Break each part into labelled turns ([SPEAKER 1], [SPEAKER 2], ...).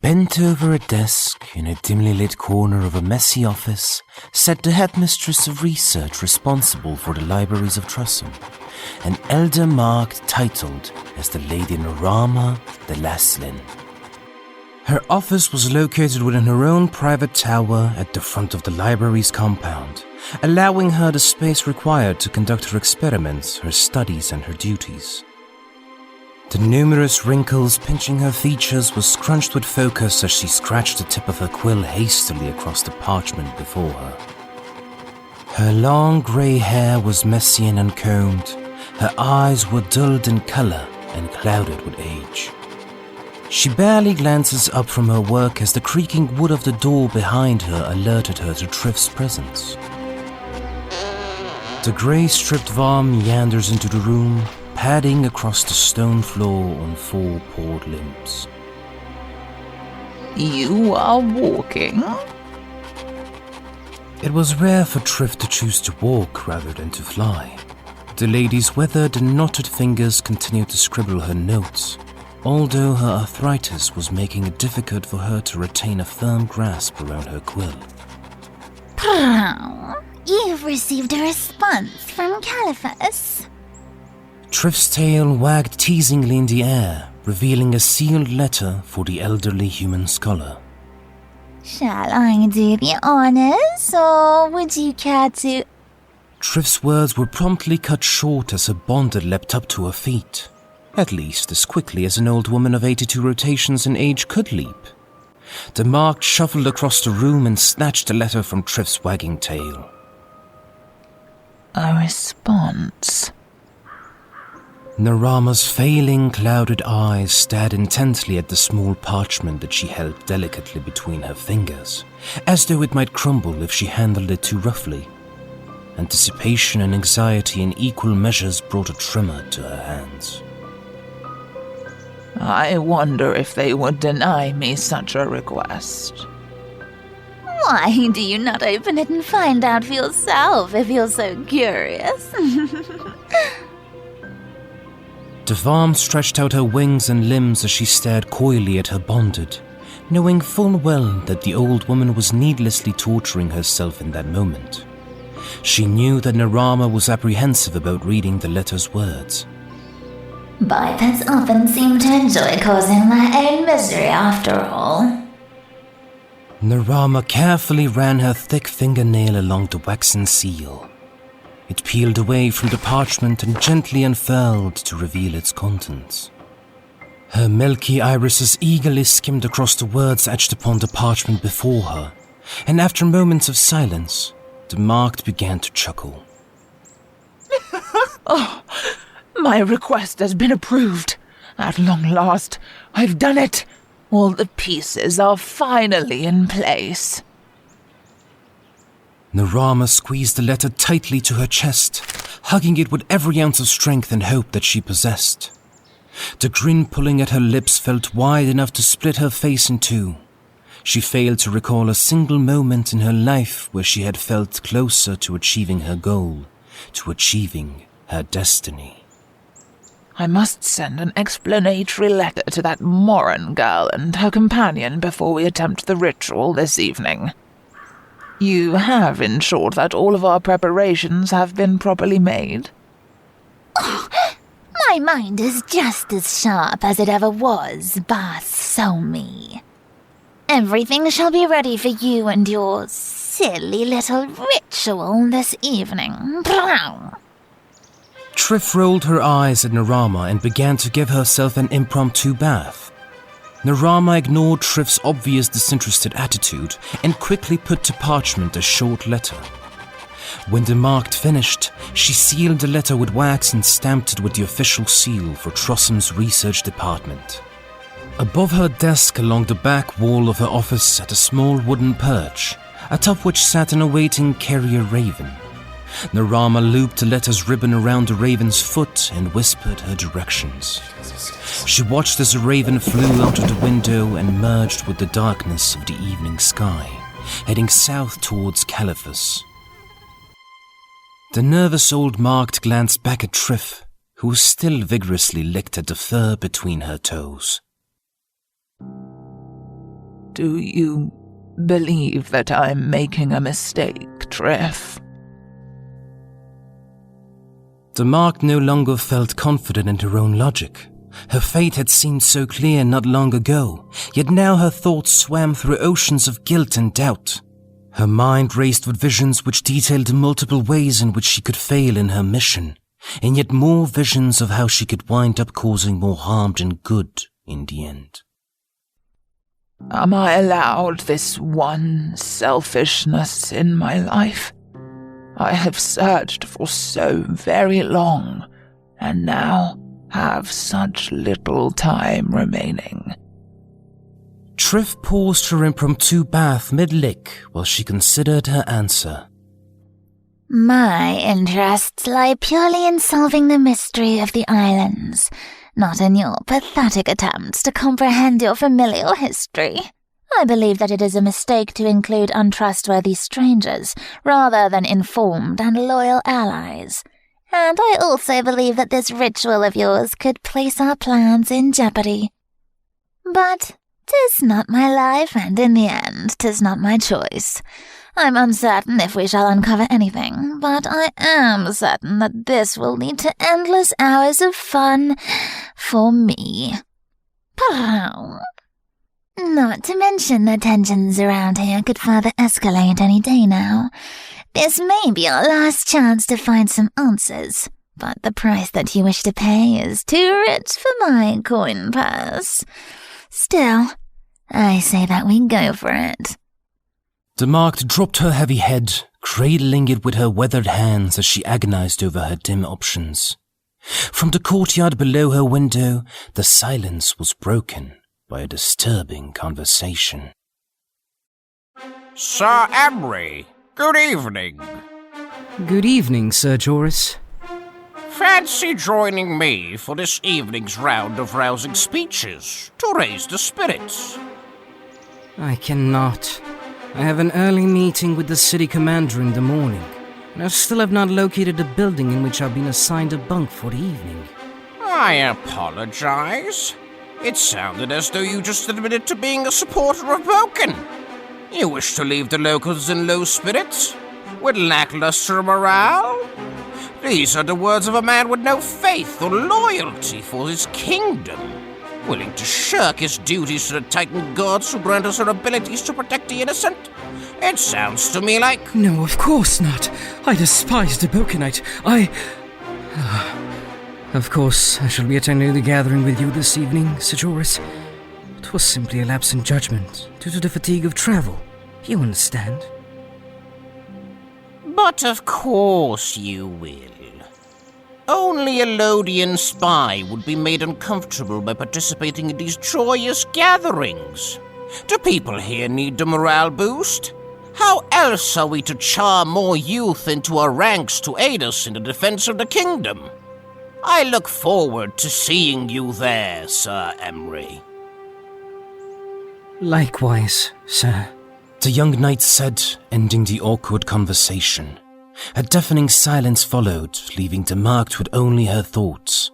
[SPEAKER 1] Bent over a desk in a dimly lit corner of a messy office sat the headmistress of research responsible for the libraries of Trussum, an elder marked titled as the Lady Naraama de Laslin. Her office was located within her own private tower at the front of the library's compound, allowing her the space required to conduct her experiments, her studies, and her duties. The numerous wrinkles pinching her features were scrunched with focus as she scratched the tip of her quill hastily across the parchment before her. Her long grey hair was messy and uncombed. Her eyes were dulled in colour and clouded with age. She barely glances up from her work as the creaking wood of the door behind her alerted her to Triph's presence. The grey-stripped Varm meanders into the room, padding across the stone floor on 4 pawed limbs.
[SPEAKER 2] You are walking?
[SPEAKER 1] It was rare for Triph to choose to walk rather than to fly. The lady's weathered and knotted fingers continued to scribble her notes, although her arthritis was making it difficult for her to retain a firm grasp around her quill.
[SPEAKER 3] You've received a response from Caliphus.
[SPEAKER 1] Triph's tail wagged teasingly in the air, revealing a sealed letter for the elderly human scholar.
[SPEAKER 3] Shall I do the honors, or would you care to...
[SPEAKER 1] Triph's words were promptly cut short as her bonder leapt up to her feet, at least as quickly as an old woman of 82 rotations in age could leap. The mark shuffled across the room and snatched the letter from Triph's wagging tail.
[SPEAKER 2] A response.
[SPEAKER 1] Naraama's failing, clouded eyes stared intently at the small parchment that she held delicately between her fingers, as though it might crumble if she handled it too roughly. Anticipation and anxiety in equal measures brought a tremor to her hands.
[SPEAKER 2] I wonder if they would deny me such a request.
[SPEAKER 3] Why do you not open it and find out for yourself if you're so curious?
[SPEAKER 1] The Varm stretched out her wings and limbs as she stared coyly at her bonded, knowing full well that the old woman was needlessly torturing herself in that moment. She knew that Naraama was apprehensive about reading the letter's words.
[SPEAKER 3] Bipeds often seem to enjoy causing their own misery after all.
[SPEAKER 1] Naraama carefully ran her thick fingernail along the waxen seal. It peeled away from the parchment and gently unfurled to reveal its contents. Her milky irises eagerly skimmed across the words etched upon the parchment before her, and after moments of silence, the marked began to chuckle.
[SPEAKER 2] Oh, my request has been approved. At long last, I've done it. All the pieces are finally in place.
[SPEAKER 1] Naraama squeezed the letter tightly to her chest, hugging it with every ounce of strength and hope that she possessed. The grin pulling at her lips felt wide enough to split her face in two. She failed to recall a single moment in her life where she had felt closer to achieving her goal, to achieving her destiny.
[SPEAKER 2] I must send an explanatory letter to that Moran girl and her companion before we attempt the ritual this evening. You have ensured that all of our preparations have been properly made?
[SPEAKER 3] Oh, my mind is just as sharp as it ever was, Bath Somwii. Everything shall be ready for you and your silly little ritual this evening.
[SPEAKER 1] Triph rolled her eyes at Naraama and began to give herself an impromptu bath. Naraama ignored Triph's obvious disinterested attitude and quickly put to parchment a short letter. When the marked finished, she sealed the letter with wax and stamped it with the official seal for Trussum's research department. Above her desk along the back wall of her office sat a small wooden perch, atop which sat an awaiting carrier raven. Naraama looped the letter's ribbon around the raven's foot and whispered her directions. She watched as the raven flew out of the window and merged with the darkness of the evening sky, heading south towards Caliphus. The nervous old marked glanced back at Triph, who still vigorously licked at the fur between her toes.
[SPEAKER 2] Do you believe that I'm making a mistake, Triph?
[SPEAKER 1] The Mark no longer felt confident in her own logic. Her fate had seemed so clear not long ago, yet now her thoughts swam through oceans of guilt and doubt. Her mind raced with visions which detailed the multiple ways in which she could fail in her mission, and yet more visions of how she could wind up causing more harm than good in the end.
[SPEAKER 2] Am I allowed this one selfishness in my life? I have searched for so very long, and now have such little time remaining.
[SPEAKER 1] Triph paused her impromptu bath mid-lick while she considered her answer.
[SPEAKER 3] My interests lie purely in solving the mystery of the islands, not in your pathetic attempts to comprehend your familial history. I believe that it is a mistake to include untrustworthy strangers rather than informed and loyal allies. And I also believe that this ritual of yours could place our plans in jeopardy. But 'tis not my life, and in the end 'tis not my choice. I'm uncertain if we shall uncover anything, but I am certain that this will lead to endless hours of fun for me. Not to mention the tensions around here could further escalate any day now. This may be our last chance to find some answers, but the price that you wish to pay is too rich for my coin purse. Still, I say that we go for it.
[SPEAKER 1] The Mark dropped her heavy head, cradling it with her weathered hands as she agonized over her dim options. From the courtyard below her window, the silence was broken by a disturbing conversation.
[SPEAKER 4] Sir Amrie, good evening.
[SPEAKER 5] Good evening, Sir Joris.
[SPEAKER 4] Fancy joining me for this evening's round of rousing speeches to raise the spirits?
[SPEAKER 5] I cannot. I have an early meeting with the city commander in the morning, and I still have not located the building in which I've been assigned a bunk for the evening.
[SPEAKER 4] I apologize. It sounded as though you just admitted to being a supporter of Vulcan. You wish to leave the locals in low spirits? With lackluster morale? These are the words of a man with no faith or loyalty for his kingdom, willing to shirk his duties to the Titan gods who grant us our abilities to protect the innocent. It sounds to me like...
[SPEAKER 5] No, of course not. I despise the Vulcanite. Of course, I shall be attending the gathering with you this evening, Sir Joris. It was simply a lapse in judgment due to the fatigue of travel. You understand?
[SPEAKER 4] But of course you will. Only a Lodian spy would be made uncomfortable by participating in these joyous gatherings. Do people here need the morale boost? How else are we to charm more youth into our ranks to aid us in the defense of the kingdom? I look forward to seeing you there, Sir Amrie.
[SPEAKER 5] Likewise, sir.
[SPEAKER 1] The young knight said, ending the awkward conversation. A deafening silence followed, leaving Demarked with only her thoughts.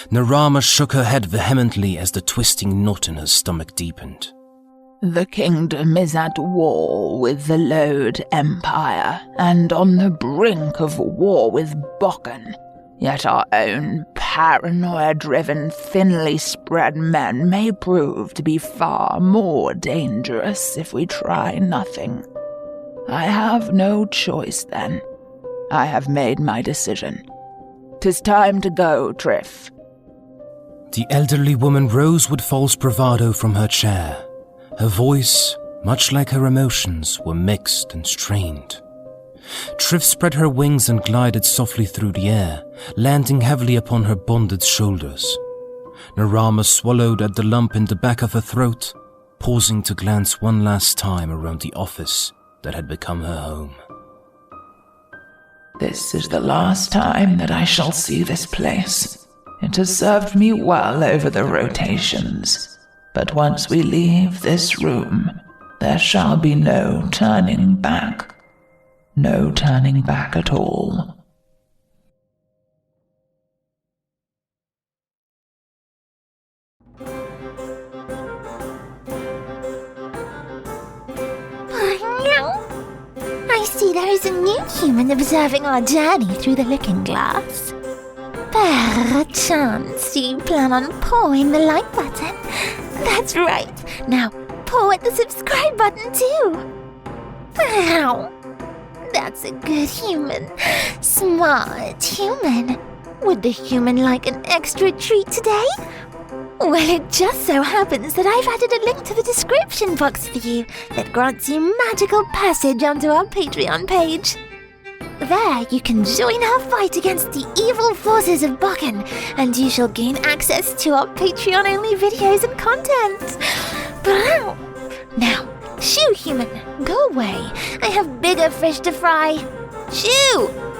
[SPEAKER 1] Naraama shook her head vehemently as the twisting knot in her stomach deepened.
[SPEAKER 2] The kingdom is at war with the Lode Empire, and on the brink of war with Bokken. Yet our own paranoia-driven, thinly spread men may prove to be far more dangerous if we try nothing. I have no choice then. I have made my decision. 'Tis time to go, Triph.
[SPEAKER 1] The elderly woman rose with false bravado from her chair. Her voice, much like her emotions, were mixed and strained. Triph spread her wings and glided softly through the air, landing heavily upon her bonded shoulders. Naraama swallowed at the lump in the back of her throat, pausing to glance one last time around the office that had become her home.
[SPEAKER 2] This is the last time that I shall see this place. It has served me well over the rotations, but once we leave this room, there shall be no turning back. No turning back at all.
[SPEAKER 3] see there is a new human observing our journey through the looking glass. Perchance you plan on pawing the like button. That's right. Now paw at the subscribe button too. Ow. That's a good human. Smart human. Would the human like an extra treat today? Well, it just so happens that I've added a link to the description box for you that grants you magical passage onto our Patreon page. There you can join our fight against the evil forces of Bakken, and you shall gain access to our Patreon-only videos and content. Now, shoo, human, go away. I have bigger fish to fry. Shoo!